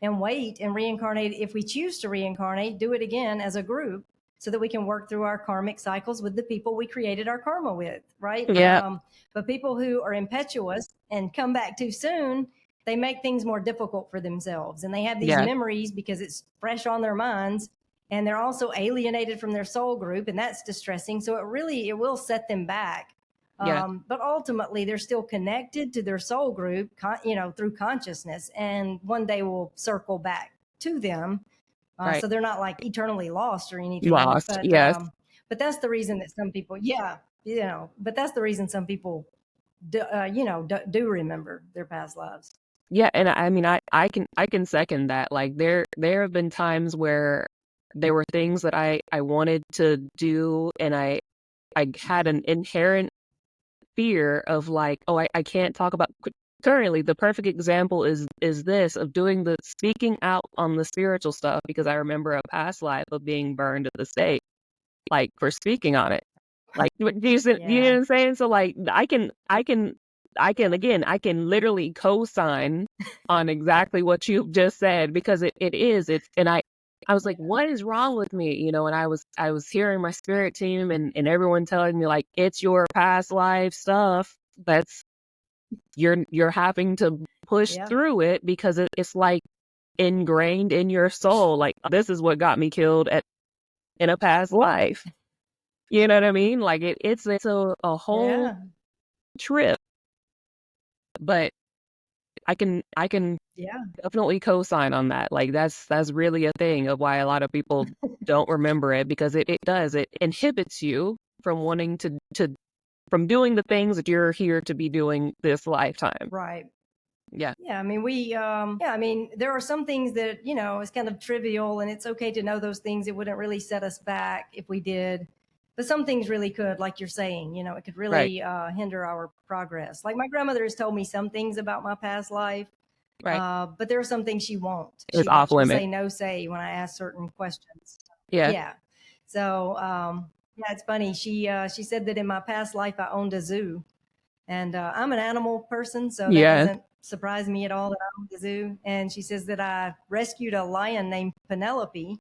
and wait and reincarnate. If we choose to reincarnate, do it again as a group so that we can work through our karmic cycles with the people we created our karma with, right? yeah, But people who are impetuous and come back too soon, they make things more difficult for themselves. And they have these yeah, memories because it's fresh on their minds. And they're also alienated from their soul group, and that's distressing. So it will set them back. yeah, But ultimately, they're still connected to their soul group, through consciousness, and one day will circle back to them, right. so they're not like eternally lost or anything. Lost. Yes. But that's the reason that some people, yeah, but that's the reason some people do remember their past lives. Yeah, and I mean, I can second that. Like there have been times where there were things that I wanted to do, and I had an inherent fear of like, oh, I can't talk about. Currently, the perfect example is this of doing the speaking out on the spiritual stuff because I remember a past life of being burned at the stake, like for speaking on it. Like, do you know Yeah, what I'm saying? So like, I can again, I can literally co-sign on exactly what you just said because and I was like, what is wrong with me? And I was hearing my spirit team and everyone telling me like, it's your past life stuff that's you're having to push yeah, through it because it's like ingrained in your soul. Like, this is what got me killed in a past life. You know what I mean? Like it's a whole yeah, trip, but I can yeah, definitely co-sign on that. Like that's really a thing of why a lot of people don't remember it because it inhibits you from wanting to from doing the things that you're here to be doing this lifetime. right. Yeah, Yeah, I mean, I mean, there are some things that, is kind of trivial, and it's okay to know those things. It wouldn't really set us back if we did. But some things really could, like you're saying, it could right, really hinder our progress. Like my grandmother has told me some things about my past life, right. but there are some things she won't. It's off She'll limit. say no say when I ask certain questions. Yeah, Yeah. So, yeah, it's funny. She said that in my past life I owned a zoo, and I'm an animal person, so that yeah. doesn't surprise me at all that I owned a zoo. And she says that I rescued a lion named Penelope,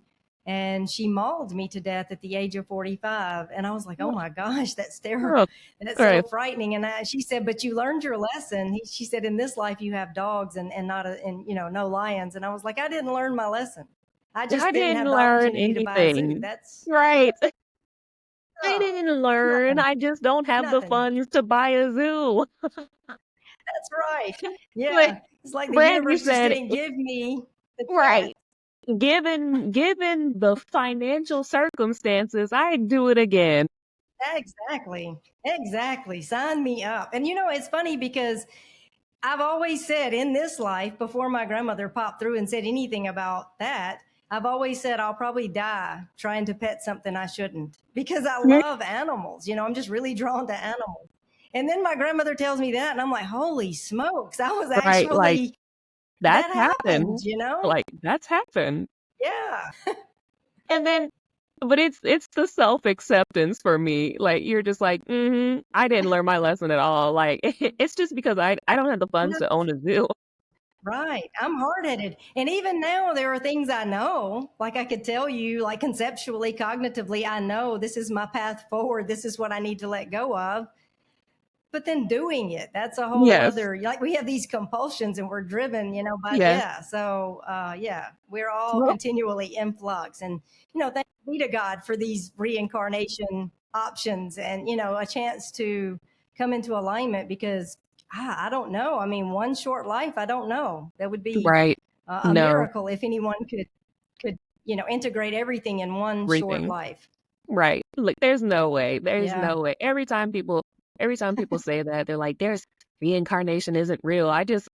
and she mauled me to death at the age of 45. And I was like, oh my gosh, that's terrible. Oh, And that's so right. frightening. And she said, but you learned your lesson. She said, in this life, you have dogs and not no lions. And I was like, I didn't learn my lesson. I I just didn't didn't have the learn opportunity to buy a zoo. anything. That's Right. I oh, didn't learn. nothing, I just don't have the nothing. funds to buy a zoo. That's right. Like Yeah. It's like the Brandy universe just said, didn't give me the right. chance. given the financial circumstances, I'd do it again. Exactly. Exactly. Sign me up. And it's funny because I've always said in this life, before my grandmother popped through and said anything about that, I've always said I'll probably die trying to pet something I shouldn't because I love animals. I'm just really drawn to animals. And then my grandmother tells me that, and I'm like, holy smokes, I was Right, like, actually, that's that happened, happened. Like, that's happened. Yeah. And then but it's the self-acceptance for me. Like, you're just like, I didn't learn my lesson at all." Like, it's just because I don't have the funds to own a zoo. Right. I'm hard headed. And even now, there are things I know, like I could tell you, like conceptually, cognitively, I know this is my path forward. This is what I need to let go of. But then doing it, that's a whole Yes. other, like we have these compulsions and we're driven, by, Yes. yeah. So, yeah, we're all Well, continually in flux. And, thank be to God for these reincarnation options and, a chance to come into alignment because I don't know. I mean, one short life, I don't know. That would be right. a No, miracle if anyone could, integrate everything in one short everything. life. Right. Like, there's no way. There's Yeah. no way. Every time people say that, they're like, "There's reincarnation isn't real." I just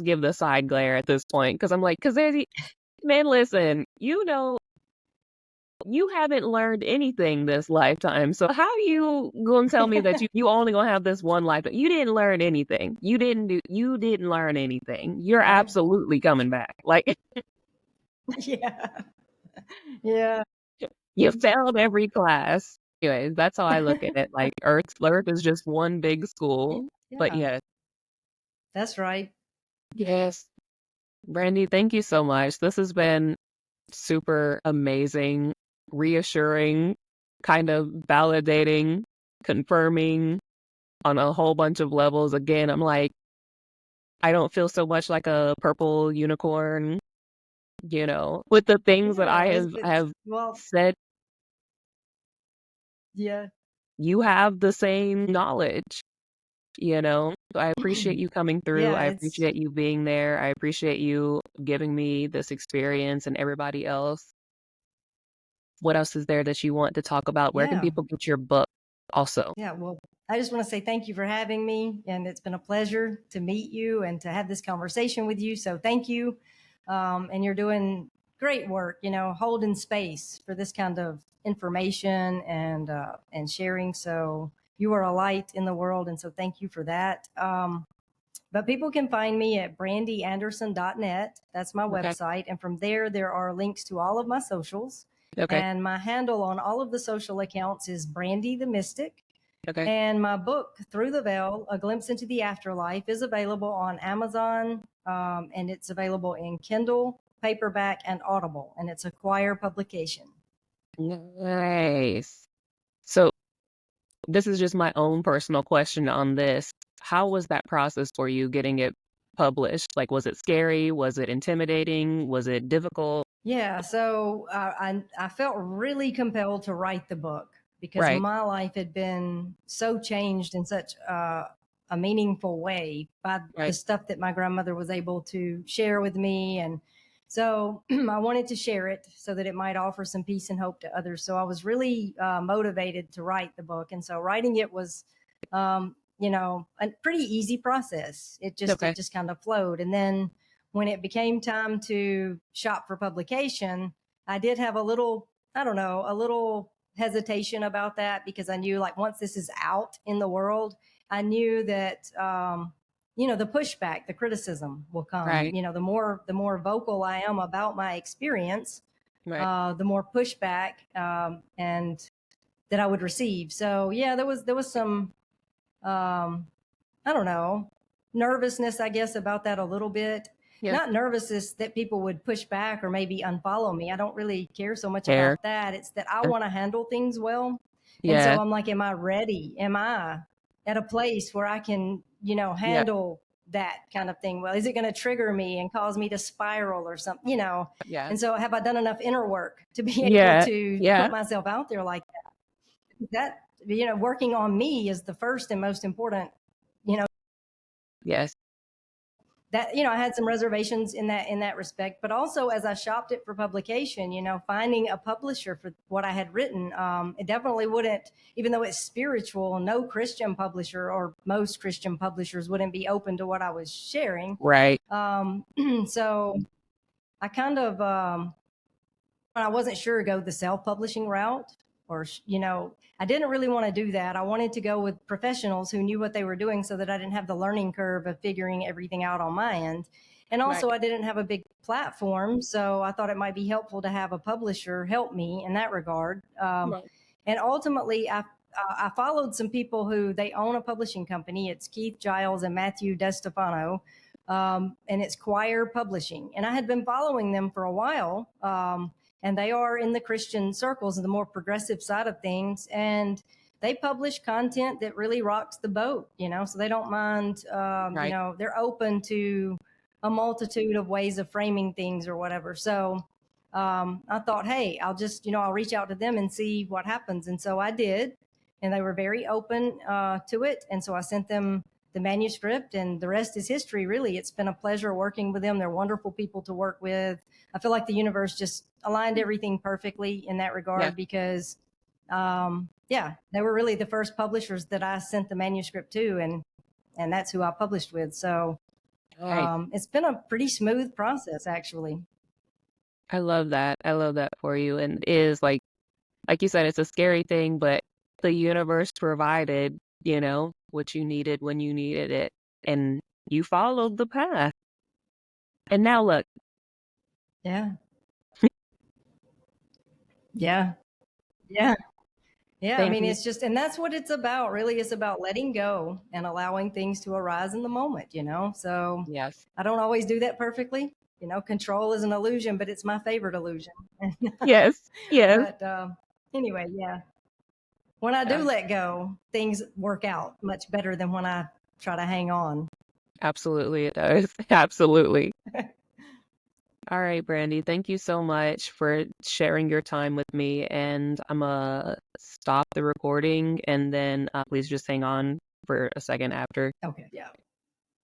give the side glare at this point because I'm like, 'cause man, listen, you haven't learned anything this lifetime. So how you gonna tell me that you only gonna have this one life? You didn't learn anything. You didn't learn anything. You're Right. absolutely coming back. Like, Yeah. Yeah. you failed every class. Anyways, that's how I look at it. Like, Earth is just one big school. But Yeah. yes. That's right. Yes. Brandy, thank you so much. This has been super amazing, reassuring, kind of validating, confirming on a whole bunch of levels. Again, I'm like, I don't feel so much like a purple unicorn, with the things that Yeah, I it's, have well, said. yeah. You have the same knowledge, So I appreciate you coming through. Yeah, I it's appreciate you being there. I appreciate you giving me this experience and everybody else. What else is there that you want to talk about? Where can yeah. people get your book also? Yeah, well, I just want to say thank you for having me, and it's been a pleasure to meet you and to have this conversation with you. So thank you, and you're doing great work. Holding space for this kind of information and sharing. So you are a light in the world, and so thank you for that. But people can find me at brandyanderson.net. That's my Okay. website. And from there are links to all of my socials. Okay. And my handle on all of the social accounts is Brandy the Mystic. Okay. And my book, Through the Veil, A Glimpse into the Afterlife, is available on Amazon, and it's available in Kindle, paperback, and Audible. And it's a Quire publication. Nice. So this is just my own personal question on this. How was that process for you getting it published? Like, was it scary? Was it intimidating? Was it difficult? Yeah, so I felt really compelled to write the book because Right. my life had been so changed in such a meaningful way by the Right. stuff that my grandmother was able to share with me, and so I wanted to share it so that it might offer some peace and hope to others. So I was really motivated to write the book, and so writing it was, a pretty easy process. It just Okay. it just kind of flowed, and then when it became time to shop for publication, I did have a little, I don't know, a little hesitation about that because I knew like once this is out in the world, I knew that, the pushback, the criticism will come. Right. The more vocal I am about my experience, Right. the more pushback and that I would receive. So yeah, there was some um, I don't know, nervousness, I guess, about that a little bit. Yeah. Not nervousness that people would push back or maybe unfollow me. I don't really care so much Hair. about that. It's that I want to handle things well. And Yeah. so I'm like, am I ready? Am I at a place where I can, Yeah. handle that kind of thing well? Is it going to trigger me and cause me to spiral or something? Yeah. And so have I done enough inner work to be able Yeah. to put Yeah. myself out there like that? Working on me is the first and most important, you know, Yes. that, I had some reservations in that respect, but also as I shopped it for publication, finding a publisher for what I had written, it definitely wouldn't, even though it's spiritual, no Christian publisher or most Christian publishers wouldn't be open to what I was sharing. Right. So I kind of, when I wasn't sure, go the self-publishing route, or I didn't really want to do that. I wanted to go with professionals who knew what they were doing, so that I didn't have the learning curve of figuring everything out on my end. And also, Right. I didn't have a big platform, so I thought it might be helpful to have a publisher help me in that regard. Right. And ultimately, I followed some people who they own a publishing company. It's Keith Giles and Matthew DeStefano, and it's Choir Publishing. And I had been following them for a while, and they are in the Christian circles and the more progressive side of things. And they publish content that really rocks the boat, so they don't mind, Right. they're open to a multitude of ways of framing things or whatever. So I thought, hey, I'll reach out to them and see what happens. And so I did, and they were very open to it. And so I sent them the manuscript, and the rest is history, really. It's been a pleasure working with them. They're wonderful people to work with. I feel like the universe just aligned everything perfectly in that Yeah. regard, because, yeah, they were really the first publishers that I sent the manuscript to, and that's who I published with. So Right. it's been a pretty smooth process, actually. I love that. I love that for you. And it is like you said, it's a scary thing, but the universe provided, what you needed when you needed it. And you followed the path. And now look, Yeah. Yeah. Yeah. Yeah. I thank mean, you. it's just, and that's what it's about, really. It's about letting go and allowing things to arise in the moment. So Yes. I don't always do that perfectly. Control is an illusion, but it's my favorite illusion. Yes. Yes. But anyway, yeah. When I do Uh, let go, things work out much better than when I try to hang on. absolutely, it does. Absolutely. All right, Brandy, thank you so much for sharing your time with me. And I'm going to stop the recording and then please just hang on for a second after. Okay. Yeah.